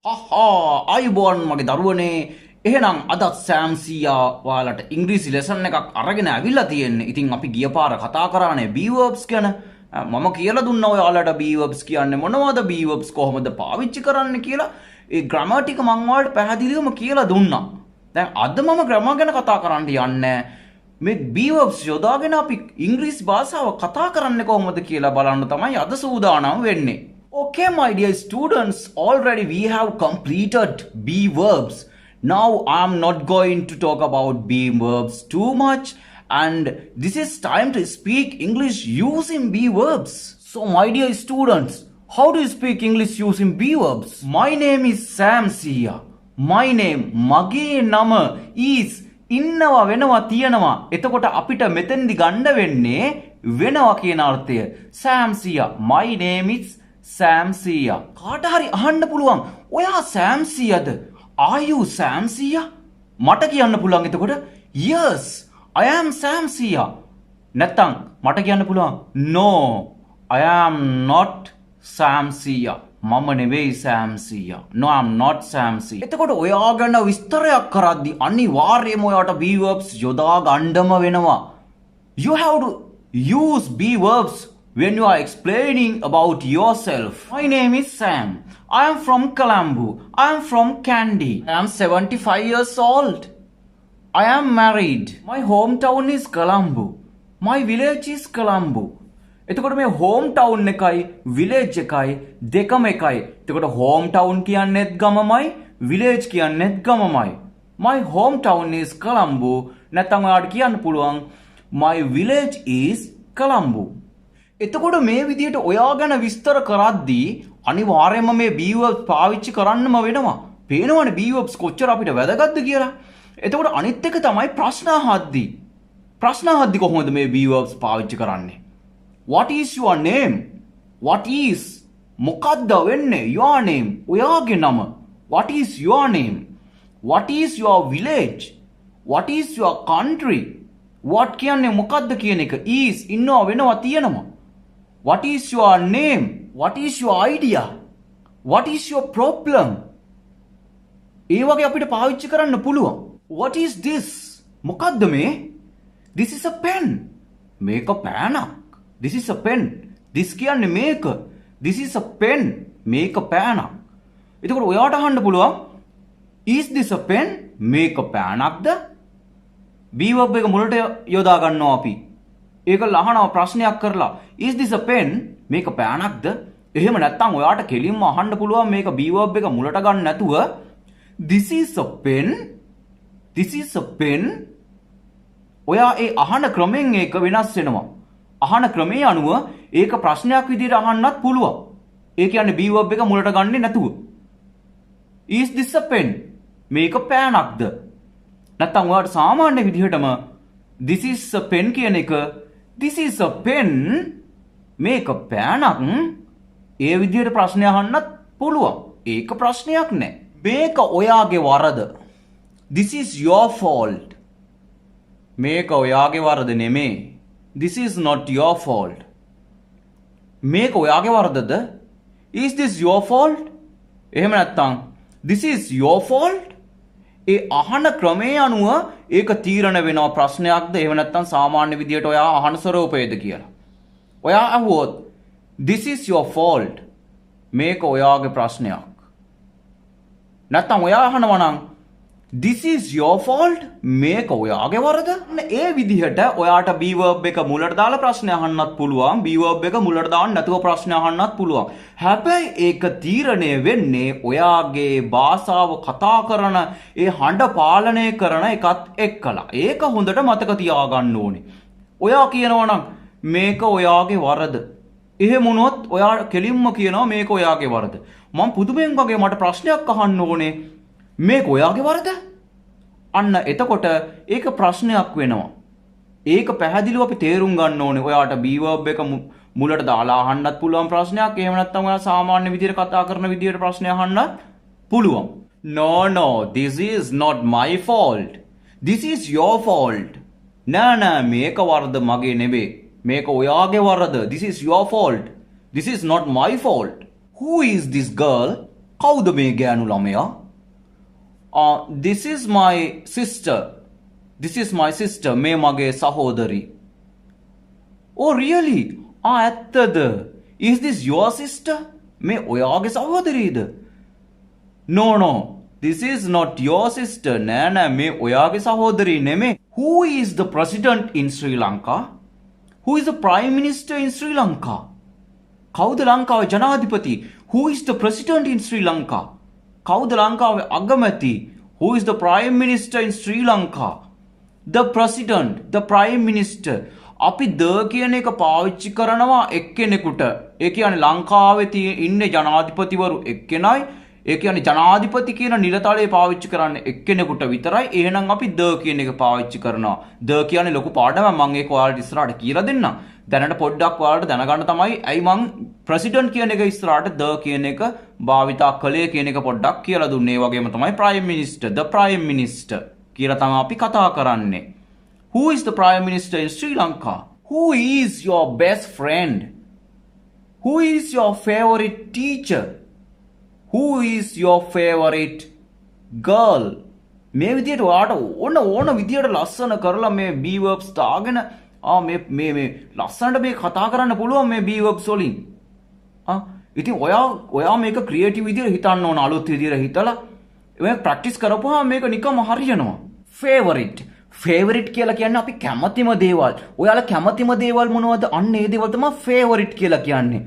හහා අයිබෝන් මගේ දරුවනේ. එහෙනම් අදත් සෑම් සීයා ඔයාලට ඉංග්‍රීසි ලෙසන් එකක් අරගෙන ඇවිල්ලා තියෙන්නේ. ඉතින් අපි ගිය පාර කතා කරානේ be verbs ගැන. මම කියලා දුන්නා ඔයාලට be verbs කියන්නේ මොනවද, be verbs කොහොමද පාවිච්චි කරන්න කියලා. ඒ grammar ටික මම ඔයාලට පැහැදිලිවම කියලා දුන්නා. දැන් අද මම grammar ගැන කතා කරන්න යන්නේ. මේ be verbs යොදාගෙන අපි ඉංග්‍රීසි භාෂාව කතා කරන්නේ කොහොමද කියලා බලන්න තමයි අද සූදානම් වෙන්නේ. Okay, my dear students, already we have completed be verbs. Now I'm not going to talk about be verbs too much, and this is time to speak English using be verbs. So my dear students, how do you speak English using be verbs? My name is Sam Sia. My name, mage nama is ඉන්නවා වෙනවා තියනවා. එතකොට අපිට මෙතෙන්දි ගන්න වෙන්නේ වෙනවා කියන අර්ථය. Sam Sia. My name is Sam Sia. කාට හරි අහන්න පුළුවන් ඔයා Sam Siaද? Are you Sam Sia? මට කියන්න පුළුවන් එතකොට yes, I am Sam Sia. නැත්තම් මට කියන්න පුළුවන් no, I am not Sam Sia. මම නෙවෙයි Sam Sia. No, I am not Sam Sia. එතකොට ඔයා ගැන විස්තරයක් කරද්දි අනිවාර්යයෙන්ම ඔයාට be verbs යොදා ගන්නම වෙනවා. You have to use be verbs when you are explaining about yourself. My name is Sam. I am from Colombo. I am from Kandy. I am 75 years old. I am married. My hometown is Colombo. My village is Colombo. එතකොට මේ hometown එකයි village එකයි දෙකම එකයි. එතකොට hometown කියන්නේත් ගමමයි, village කියන්නේත් ගමමයි. My hometown is Colombo. නැත්නම් ඔයාලට කියන්න පුළුවන් my village is Colombo. එතකොට මේ විදිහට ඔයා ගැන විස්තර කරද්දී අනිවාර්යයෙන්ම මේ be verbs පාවිච්චි කරන්නම වෙනවා. පේනවනේ be verbs කොච්චර අපිට වැදගත්ද කියලා. එතකොට අනිත් එක තමයි ප්‍රශ්න අහද්දී. ප්‍රශ්න අහද්දී කොහොමද මේ be verbs පාවිච්චි කරන්නේ? What is your name? What is මොකක්ද වෙන්නේ? Your name. ඔයාගේ නම. What is your name? What is your village? What is your country? What කියන්නේ මොකක්ද කියන එක. is ඉන්නවා වෙනවා තියෙනවා. What is your name? What is your idea? What is your problem? ඒ වගේ අපිට පාවිච්චි කරන්න පුළුවන්. What is this? මොකක්ද මේ? This is a pen. මේක පෑනක්. This is a pen. This කියන්නේ මේක. This is a pen. මේක පෑනක්. එතකොට ඔයාට අහන්න පුළුවන් is this a pen? මේක පෑනක්ද? be verb එක මුලට යොදා ගන්නවා අපි. ඒක ලහනවා ප්‍රශ්නයක් කරලා is this a pen? මේක පෑනක්ද? එහෙම නැත්නම් ඔයාට කෙලින්ම අහන්න පුළුවන් මේක be verb එක මුලට ගන්න නැතුව this is a pen. This is a pen. ඔයා ඒ අහන ක්‍රමෙන් ඒක වෙනස් වෙනවා. අහන ක්‍රමයේ අනුව ඒක ප්‍රශ්නයක් විදිහට අහන්නත් පුළුවන්. ඒ කියන්නේ be verb එක මුලට ගන්නේ නැතුව. is this a pen? මේක පෑනක්ද? නැත්නම් ඔයාට සාමාන්‍ය විදිහටම this is a pen කියන එක this is a pen මේක පෑනක් ඒ විදිහට ප්‍රශ්න අහන්නත් පුළුවන්. ඒක ප්‍රශ්නයක් නෑ. මේක ඔයාගේ වරද. This is your fault. මේක ඔයාගේ වරද නෙමෙයි. This is not your fault. මේක ඔයාගේ වරදද? Is this your fault? එහෙම නැත්නම් this is your fault? ඒ අහන ක්‍රමයේ අනුව ඒක තීරණ වෙනවා ප්‍රශ්නයක්ද එහෙම නැත්නම් සාමාන්‍ය විදියට ඔයා අහන ස්වරූපයේද කියලා. ඔයා අහුවොත් this is your fault. මේක ඔයාගේ ප්‍රශ්නයක්. නැත්නම් ඔයා අහනවා නම් this is your fault. මේක ඔයාගේ වරද? ඒ විදිහට ඔයාට be verb එක මුලට දාලා ප්‍රශ්න අහන්නත් පුළුවන්. be verb එක මුලට දාන්න නැතුව ප්‍රශ්න අහන්නත් පුළුවන්. හැබැයි ඒක තීරණය වෙන්නේ ඔයාගේ භාෂාව කතා කරන ඒ හඬ පාලනය කරන එකත් එක්කලා. ඒක හොඳට මතක තියාගන්න ඕනේ. ඔයා කියනවා නම් මේක ඔයාගේ වරද. එහෙම වුණොත් ඔයා කෙලින්ම කියනවා මේක ඔයාගේ වරද. මම පුදුමෙන් වගේ මට ප්‍රශ්නයක් අහන්න ඕනේ. මේක ඔයාගේ වරද? අන්න එතකොට ඒක ප්‍රශ්නයක් වෙනවා. ඒක පැහැදිලිව අපි තේරුම් ගන්න ඕනේ. ඔයාට be verb එක මුලට දාලා අහන්නත් පුළුවන් ප්‍රශ්නයක්. එහෙම නැත්නම් ඔයා සාමාන්‍ය විදිහට කතා කරන විදිහට ප්‍රශ්න අහන්නත් පුළුවන්. No, this is not my fault. This is your fault. නෑ මේක වරද මගේ නෙවෙයි. මේක ඔයාගේ වරද. This is your fault. This is not my fault. Who is this girl? කවුද මේ ගෑනු ළමයා? This is my sister. This is my sister. මේ මගේ සහෝදරි. Oh really? ඇත්තද? Is this your sister? මේ ඔයාගේ සහෝදරියද? No. This is not your sister. නෑ මේ ඔයාගේ සහෝදරිය නෙමෙයි. Who is the president in Sri Lanka? Who is the prime minister in Sri Lanka? කවුද ලංකාවේ ජනාධිපති? Who is the president in Sri Lanka? කවුද ලංකාවේ අගමැති? Who is the prime minister in Sri Lanka? The president, the prime minister. අපි ද කියන එක පාවිච්චි කරනවා එක්කෙනෙකුට. ඒ කියන්නේ ලංකාවේ ඉන්නේ ජනාධිපතිවරු එක්කෙනයි. ඒ කියන්නේ ජනාධිපති කියන නිලතලයේ පාවිච්චි කරන්නේ එක්කෙනෙකුට විතරයි. එහෙනම් අපි ද කියන එක පාවිච්චි කරනවා. ද කියන්නේ ලොකු පාඩමක්. මම ඒක ඔයාලට ඉස්සරහට කියලා දෙන්නම්. දැනට පොඩ්ඩක් ඔයාලට දැනගන්න තමයි ඇයි මං ප්‍රෙසිඩන්ට් කියන එක ඉස්සරහට ද කියන එක භාවිතා කළේ කියන එක පොඩ්ඩක් කියලා දුන්නේ. ඒ වගේම තමයි prime minister, the prime minister කියලා තමයි අපි කතා කරන්නේ. Who is the prime minister in Sri Lanka? Who is your best friend? Who is your favorite teacher? Who is your favorite girl? මේ විදියට ඔයාට ඕන විදියට ලස්සන කරලා මේ B verbs දාගෙන මේ ලස්සනට මේ කතා කරන්න පුළුවන් මේ B verbs වලින්. ඉතින් ඔයා මේක ක්‍රියේටිව් විදියට හිතන්න ඕන, අලුත් විදියට හිතලා මේක ප්‍රැක්ටිස් කරපුවාම මේක නිකම්ම හරියනවා. ෆේවරිට් කියලා කියන්නේ අපි කැමතිම දේවල්. ඔයාලා කැමතිම දේවල් මොනවද? අන්න ඒ දේවල් තමයි ෆේවරිට් කියලා කියන්නේ.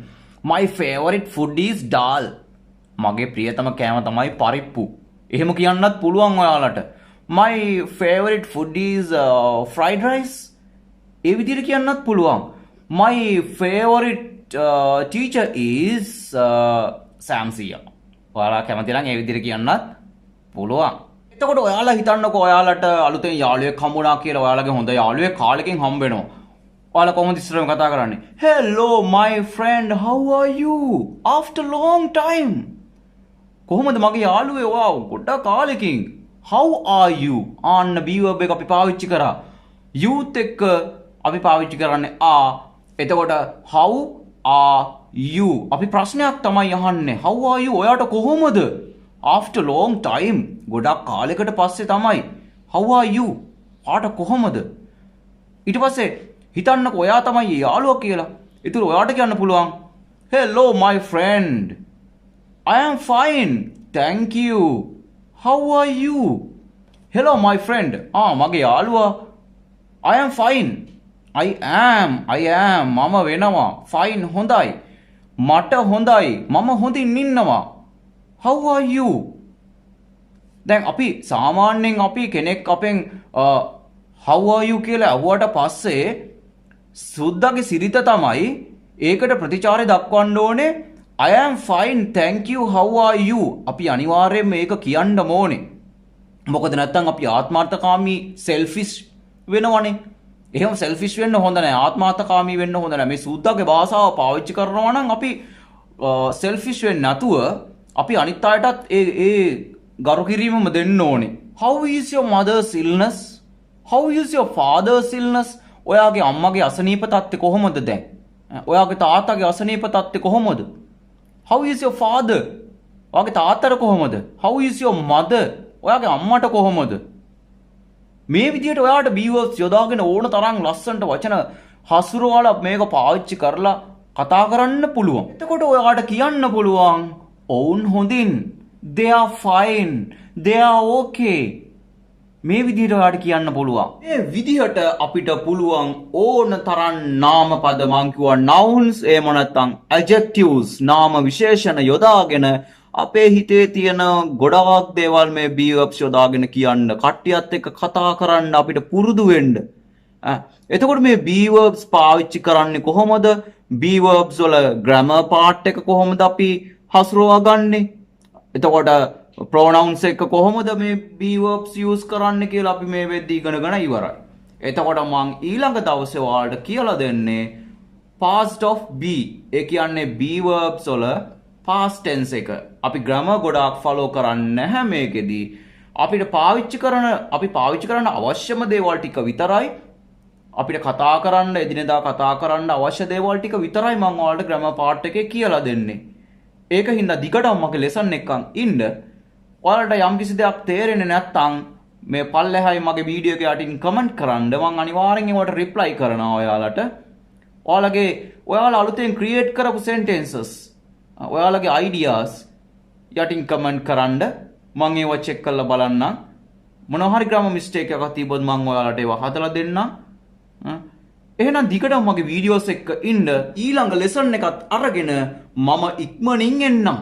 My favorite food is dal. මගේ ප්‍රියතම කෑම තමයි පරිප්පු. එහෙම කියන්නත් පුළුවන් ඔයාලට. My favorite food is fried rice. ඒ විදිහට කියන්නත් පුළුවන්. My favorite teacher is Samsia. ඔයාලා කැමති නම් ඒ විදිහට කියන්නත් පුළුවන්. එතකොට ඔයාලා හිතන්නකෝ ඔයාලට අලුතෙන් යාළුවෙක් හම්බුණා කියලා. ඔයාලගේ හොඳ යාළුවෙක් කාලෙකින් හම්බ වෙනවා. ඔයාලා කොහොමද ඉස්සරහම කතා කරන්නේ? Hello my friend, how are you? After long time. කොහොමද මගේ යාළුවේ? ඔයා ගොඩක් කාලෙකින්. How are you? ආන්න B verb එක අපි පාවිච්චි කරා. youth එක්ක අපි පාවිච්චි කරන්නේ එතකොට how are you? අපි ප්‍රශ්නයක් තමයි අහන්නේ. How are you? ඔයාට කොහොමද? After long time. ගොඩක් කාලයකට පස්සේ තමයි. How are you? ආට කොහොමද? ඊට පස්සේ හිතන්නකෝ ඔයා තමයි යාළුවා කියලා. ඒතර ඔයාට කියන්න පුළුවන් Hello my friend. I am fine. Thank you. How are you? Hello my friend. මගේ යාළුවා. I am fine. I am. මම වෙනවා. Fine හොඳයි. මට හොඳයි. මම හොඳින් ඉන්නවා. How are you? දැන් අපි සාමාන්‍යයෙන් අපි කෙනෙක් අපෙන් how are you කියලා අහුවට පස්සේ සුද්දාගේ සිරිත තමයි ඒකට ප්‍රතිචාරය දක්වන්න ඕනේ. I am fine, thank you, how are you? අපි අනිවාර්යයෙන් මේක කියන්න ඕනේ. මොකද නැත්තම් අපි ආත්මార్థකාමී selfish වෙනවනේ. එහෙම selfish වෙන්න හොඳ නැහැ. ආත්මార్థකාමී වෙන්න හොඳ නැහැ. මේ සුද්දාගේ භාෂාව පාවිච්චි කරනවා නම් අපි selfish වෙන්නේ නැතුව අපි අනිත් අයටත් ඒ ගරු කිරීමම දෙන්න ඕනේ. How is your mother's illness? How is your father's illness? ඔයාගේ අම්මගේ අසනීප තත්ත්වය කොහොමද දැන්? ඔයාගේ තාත්තාගේ අසනීප තත්ත්වය කොහොමද? How is your father? ඔයාගේ තාත්තට කොහොමද? How is your mother? ඔයාගේ අම්මට කොහොමද? මේ විදිහට ඔයාට B verbs යොදාගෙන ඕන තරම් ලස්සනට වචන හසුරවලා මේක පාවිච්චි කරලා කතා කරන්න පුළුවන්. එතකොට ඔයාට කියන්න පුළුවන් ඔවුන් හොඳින්. They are fine. They are okay. මේ විදිහට ඔයාට කියන්න පුළුවන්. මේ විදිහට අපිට පුළුවන් ඕන තරම් නාමපද මං කිව්වා nouns එහෙම නැත්නම් adjectives නාම විශේෂණ යොදාගෙන අපේ හිතේ තියෙන ගොඩාක් දේවල් මේ B verbs යොදාගෙන කියන්න කට්ටියත් එක්ක කතා කරන්න අපිට පුරුදු වෙන්න. එතකොට මේ B verbs පාවිච්චි කරන්නේ කොහොමද? B verbs වල grammar part එක කොහොමද අපි හසුරවා ගන්නෙ? එතකොට pronouns එක කොහොමද මේ B verbs use කරන්න කියලා අපි මේ වෙද්දී ඉගෙනගෙන ඉවරයි. එතකොට මම ඊළඟ දවසේ ඔයාලට කියලා දෙන්නේ past of B. ඒ කියන්නේ B verbs වල past tense එක. අපි grammar ගොඩාක් follow කරන්නේ නැහැ මේකෙදී. අපි පාවිච්චි කරන අවශ්‍යම දේවල් ටික විතරයි අපිට කතා කරන්න එදිනෙදා කතා කරන්න අවශ්‍ය දේවල් ටික විතරයි මම ඔයාලට grammar part එකේ කියලා දෙන්නේ. ඒක හින්දා දිගටම මගේ ලෙසන් එකක් ඉන්න. ඔයාලට යම් කිසි දෙයක් තේරෙන්නේ නැත්නම් මේ පල්ලෙහායි මගේ වීඩියෝ එක යටින් කමෙන්ට් කරන්න. මම අනිවාර්යෙන් ඒවට රිප්ලයි කරනවා ඔයාලට. ඔයාලා අලුතෙන් ක්‍රියේට් කරපු සෙන්ටෙන්සස් ඔයාලගේ අයිඩියාස් යටින් කමෙන්ට් කරන්න. මම ඒව චෙක් කරලා බලන්නම්. මොනවා හරි ග්‍රාමර් මිස්ටේක් එකක් තිබ්බොත් මම ඔයාලට ඒව හදලා දෙන්නම්. එහෙනම් දිගටම මගේ වීඩියෝස් එක්ක ඉන්න. ඊළඟ ලෙසන් එකත් අරගෙන මම ඉක්මනින් එන්නම්.